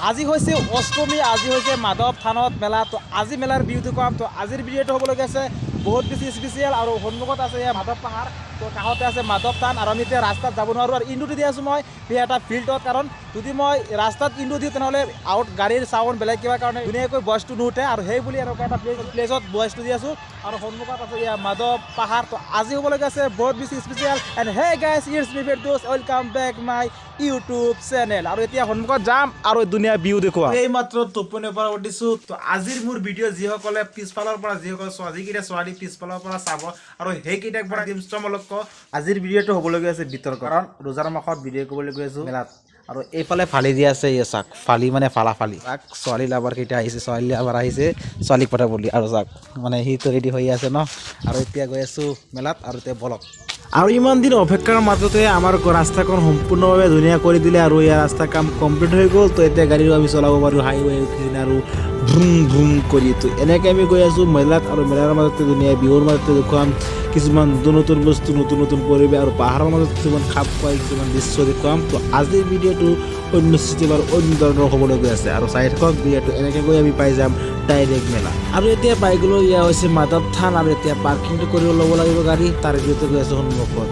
আজি হৈছে অষ্টমী, আজি হৈছে মাধৱ থানত মেলা। তো আজি মেলাৰ ভিউটো কম। তো আজিৰ ভিডিঅ'টো হ'বলগীয়া আছে বহুত বেছি স্পেচিয়েল। আৰু সন্মুখত আছে এয়া মাধৱ পাহাৰ, তো কাষতে আছে মাধৱ থান। আৰু আমি এতিয়া ৰাস্তাত যাব নোৱাৰোঁ আৰু ইণ্ডুটো দি আছোঁ মই সেই এটা ফিল্ডত, কাৰণ যদি মই ৰাস্তাত ইণ্ডু দিওঁ তেনেহ'লে আউট গাড়ীৰ চাউণ্ড বেলেগ কিবা কাৰণে ধুনীয়াকৈ ভইচটো নুঠে, আৰু সেই বুলি এনেকুৱা এটা প্লেচত ভইচটো দি আছোঁ। আৰু সন্মুখত আছে এয়া মাধৱ পাহাৰ। তো আজি হ'বলগীয়া আছে বহুত বেছি special. And hey guys, it's me Ferdous, welcome back my YouTube channel. আৰু এতিয়া সন্মুখত যাম আৰু ধুনীয়া ভিউ দেখুৱা। এই মাত্ৰ টোপনিৰ পৰা উঠিছোঁ। তো আজিৰ মোৰ ভিডিঅ' যিসকলে পিছফালৰ পৰা যিসকলে যিকেইটা ছোৱালী পিছফালৰ পৰা চাব আৰু সেইকেইটাক পৰা দিম চমলক। আজিৰ ভিডিঅ'টো হ'বলগীয়া আছে বিতৰ্ক, কাৰণ ৰোজাৰ মাহত ভিডিঅ' কৰিবলৈ গৈ আছোঁ মেলাত। আৰু এইফালে ফালি দিয়া আছে এই চাক, ফালি মানে ফালা ফালি চাক, ছোৱালী লাভাৰ কেইটা আহিছে, ছোৱালী লাভাৰ আহিছে ছোৱালীক পঠাব বুলি। আৰু চাক মানে সিটো ৰেডি হৈ আছে ন। আৰু এতিয়া গৈ আছোঁ মেলাত, আৰু এতিয়া বলক। আৰু ইমান দিন অপেক্ষাৰ মাজতে আমাৰ ৰাস্তাখন সম্পূৰ্ণভাৱে ধুনীয়া কৰি দিলে, আৰু ইয়াৰ ৰাস্তা কাম কমপ্লিট হৈ গ'ল। তো এতিয়া গাড়ীও আমি চলাব পাৰোঁ হাইৱে উঠিনে আৰু ভ্ৰুম ভ্ৰুম কৰি। তো এনেকৈ আমি গৈ আছোঁ মেলাত, আৰু মেলাৰ মাজতে ধুনীয়া বিহুৰ মাজতে দেখুৱাম কিছুমান নতুন নতুন বস্তু, নতুন নতুন পৰিৱেশ, আৰু পাহাৰৰ মাজত কিছুমান খাপ খোৱাই কিছুমান দৃশ্য দেখুৱাম। তো আজিৰ ভিডিঅ'টো অন্য চিষ্টেম আৰু অন্য ধৰণৰ হ'বলৈ গৈ আছে। আৰু চাই থাকক ভিডিঅ'টো, এনেকৈ গৈ আমি পাই যাম ডাইৰেক্ট মেলা। আৰু এতিয়া পাই গ'লোঁ, এয়া হৈছে মাধৱ থান। আৰু এতিয়া পাৰ্কিংটো কৰিব ল'ব লাগিব গাড়ী, তাৰ ভিতৰতে গৈ আছোঁ সন্মুখত।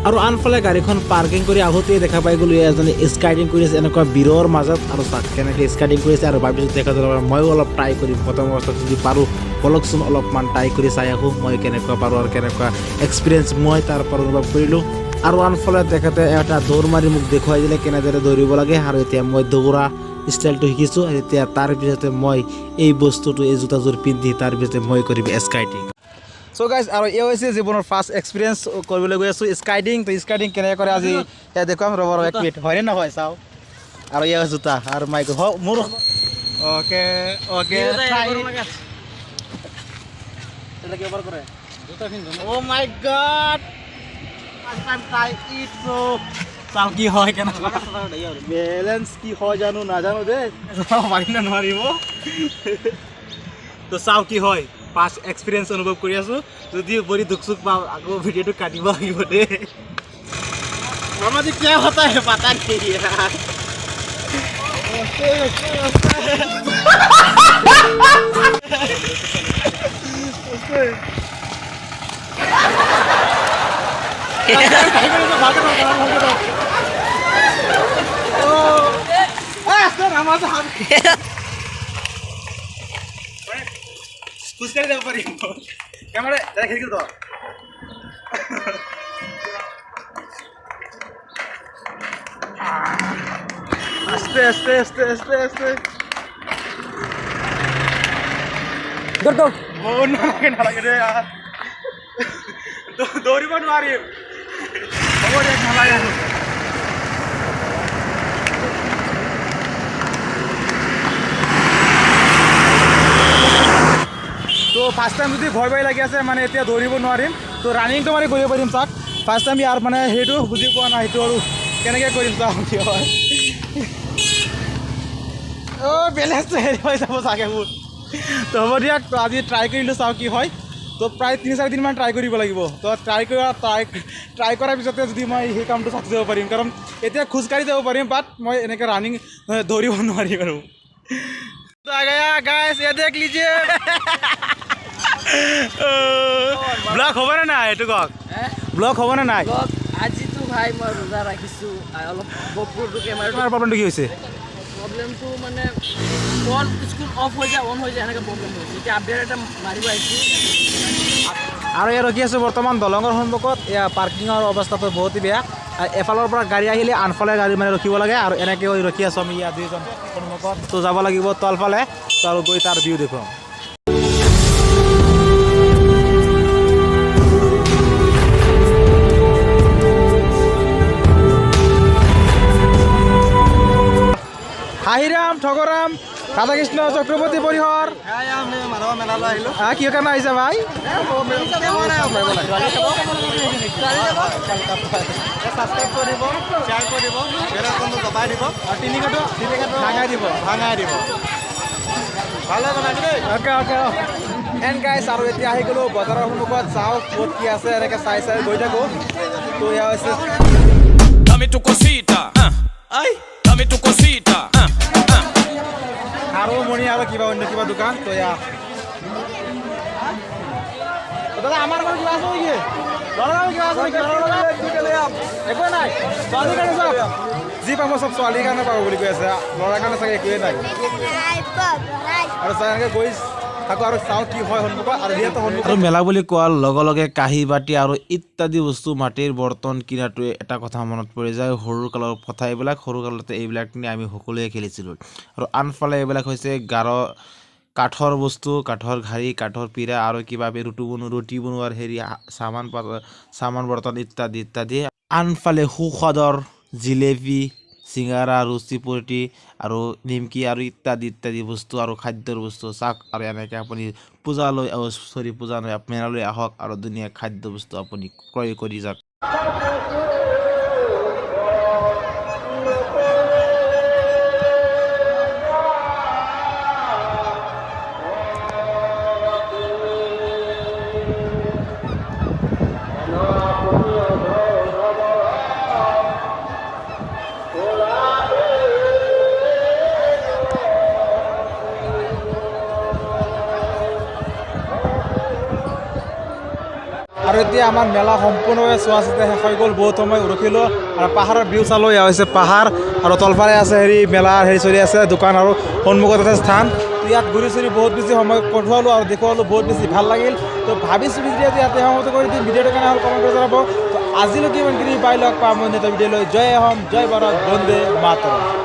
আৰু আনফালে গাড়ীখন পাৰ্কিং কৰি আহোঁতেই দেখা পাই গ'লোঁ এজনে স্কাইডিং কৰি আছে এনেকুৱা ভিৰৰ মাজত। আৰু চাক কেনেকৈ স্কাইডিং কৰিছে, আৰু ভাবিছোঁ দেখা যাব ময়ো অলপ ট্ৰাই কৰিম প্ৰথম অৱস্থাত যদি পাৰোঁ। বলকচোন অলপমান ট্ৰাই কৰি চাই আহোঁ মই কেনেকুৱা পাৰোঁ আৰু কেনেকুৱা এক্সপিৰিয়েঞ্চ মই তাৰ পৰা অনুভৱ কৰিলোঁ। আৰু আনফালে তেখেতে এটা দৌৰ মাৰি মোক দেখুৱাই দিলে কেনেদৰে দৌৰিব লাগে, আৰু এতিয়া মই দৌৰা ষ্টাইলটো শিকিছোঁ। এতিয়া তাৰ পিছতে মই এই বস্তুটো, এই জোতাযোৰ পিন্ধি তাৰ পিছতে মই কৰিম স্কাইডিং। চ' গাইজ, আৰু এই হৈছে জীৱনৰ ফাৰ্ষ্ট এক্সপিৰিয়েঞ্চ কৰিবলৈ গৈ আছোঁ স্কাইডিং। তো স্কাইডিং কেনেকৈ কৰে আজি এয়া দেখুৱাম, ৰ'ব এক মিনিট, হয়নে নহয় চাওঁ। আৰু এয়া জোতা আৰু মাইক মোৰ অ'কে অ'কে অ' মাই গড, চাওঁ কি হয় কেনেকুৱা বেলেঞ্চ কি হয় জানো নাজানো দেই, মাৰি না নোৱাৰিব। তো চাওঁ কি হয়, ফাৰ্ষ্ট এক্সপিৰিয়েঞ্চ অনুভৱ কৰি আছোঁ। যদি বৰি দুখ চুখ পাওঁ আকৌ ভিডিঅ'টো কাটিব লাগিব দেই। আমাদের क्या होता है पता नहीं यार। कुछ कर दे ऊपर कैमरा जरा खिड़की दो। আস্তে আস্তে আস্তে আস্তে আস্তে দৌড় দৌড় নালাগে রে यार, দৌড়িব নোৱাৰিম, হ'ব দে নালাগে। তো ফাৰ্ষ্ট টাইম যদি ভয় ভয় লাগি আছে মানে এতিয়া দৌৰিব নোৱাৰিম। তো ৰানিংটো মানে কৰিব পাৰিম চাওক। ফাৰ্ষ্ট টাইম ইয়াৰ মানে সেইটো বুজি পোৱা নাই, সেইটো আৰু কেনেকৈ কৰিম চাওক কি হয়। অ' বেলেঞ্চটো হেৰি হৈ যাব চাগে মোৰ। তো হ'ব দিয়ক, তো আজি ট্ৰাই কৰিলোঁ চাওঁ কি হয়। তো প্ৰায় 3-4 দিনমান ট্ৰাই কৰিব লাগিব। তো ট্ৰাই কৰাৰ পিছতে যদি মই সেই কামটো চাকচেছ যাব পাৰিম, কাৰণ এতিয়া খোজকাঢ়ি যাব পাৰিম বাট মই এনেকৈ ৰানিং দৌৰিব নোৱাৰিম আৰু। গাইছ ये देख लीजिए ব্লগ হ'ব নে নাই এইটো কওক, ব্লগ হ'ব নে নাই? আজিতো ভাই মই ৰোজা ৰাখিছোঁ, অলপ বপুৰটো তোমাৰ প্ৰব্লেমটো কি হৈছে? প্ৰব্লেমটো মানে ফোন স্কুল অফ হৈ যায় অন হৈ যায় এনেকৈ প্ৰব্লেম হৈছে। এতিয়া আপডেট এটা মাৰিব আহিছোঁ। আৰু এয়া ৰখি আছোঁ বৰ্তমান দলঙৰ সন্মুখত। এয়া পাৰ্কিঙৰ অৱস্থাটো বহুতেই বেয়া, এফালৰ পৰা গাড়ী আহিলে আনফালে গাড়ী মানে ৰখিব লাগে। আৰু এনেকৈ ৰখি আছোঁ আমি ইয়াত দুইজন সন্মুখত। তো যাব লাগিব তলফালে, তো আৰু গৈ তাৰ ভিউ দেখুৱাম। হাহিৰাম ঠগৰাম ৰাধাকৃষ্ণ চক্ৰৱৰ্তী পৰিহৰ কি কাৰণে আহিছে ভাই? এণ্ড গাইছ, আৰু এতিয়া আহি গ'লোঁ বজাৰৰ সন্মুখত। চাওঁ ক'ত কি আছে, এনেকৈ চাই চাই গৈ থাকোঁ। তো এয়া হৈছে Dame tu cosita, ay, dame tu cosita, কিবা অন্য কিবা দোকান তো এয়া দাদা আমাৰ ঘৰত কিবা আছে নেকি ল'ৰা কিবা আছে নেকি একো নাই ছোৱালীৰ কাৰণে চব যি পাব চব ছোৱালীৰ কাৰণে পাব বুলি কৈ আছে ল'ৰাৰ কাৰণে চাগে একোৱেই নাই আৰু চাই এনেকৈ গৈ থাকো আৰু চাওঁ কি হয় সন্মুখত আৰু যিহেতু আৰু মেলা বুলি কোৱাৰ লগে লগে কাঁহী বাতি আৰু ইত্যাদি বস্তু মাটিৰ বৰ্তন কিনাটোৱে এটা কথা মনত পৰি যায় সৰু কালৰ কথা এইবিলাক সৰু কালতে এইবিলাক নিয়ে আমি সকলোৱে খেলিছিলোঁ আৰু আনফালে এইবিলাক হৈছে কাঠৰ বস্তু কাঠৰ ঘাৰি কাঠৰ পিৰা আৰু কিবা ৰুটি বনোৱাৰ হেৰি চামান বৰ্তন ইত্যাদি ইত্যাদি আনফালে সুস্বাদৰ জিলেপি চিঙাৰা ৰুচি আৰু নিমকি আৰু ইত্যাদি ইত্যাদি বস্তু আৰু খাদ্যৰ বস্তু চাওক আৰু এনেকৈ আপুনি পূজা নহয় মেলালৈ আহক আৰু ধুনীয়া খাদ্য বস্তু আপুনি ক্ৰয় কৰি যাওক আৰু এতিয়া আমাৰ মেলা সম্পূৰ্ণভাৱে চোৱা চিতা শেষ হৈ গ'ল বহুত সময় ৰখিলোঁ আৰু পাহাৰৰ ভিউ চালোঁ এয়া হৈছে পাহাৰ আৰু তলফালে আছে হেৰি মেলাৰ হেৰি চলি আছে দোকান আৰু সন্মুখত আছে স্থান ইয়াত ঘূৰি চুৰি বহুত বেছি সময় কটোৱালোঁ আৰু দেখুৱালোঁ বহুত বেছি ভাল লাগিল তো ভাবিছোঁ ভিডিঅ'টো ইয়াতে সমাপ্ত কৰি দিম ভিডিঅ'টো কেনে হ'ল কমেণ্ট কৰি জনাব তো আজিলৈকে ইমানখিনি পাই লগ পাম অন্য এটা ভিডিঅ'লৈ জয় অসম জয় ভাৰত বন্দে মাতৰম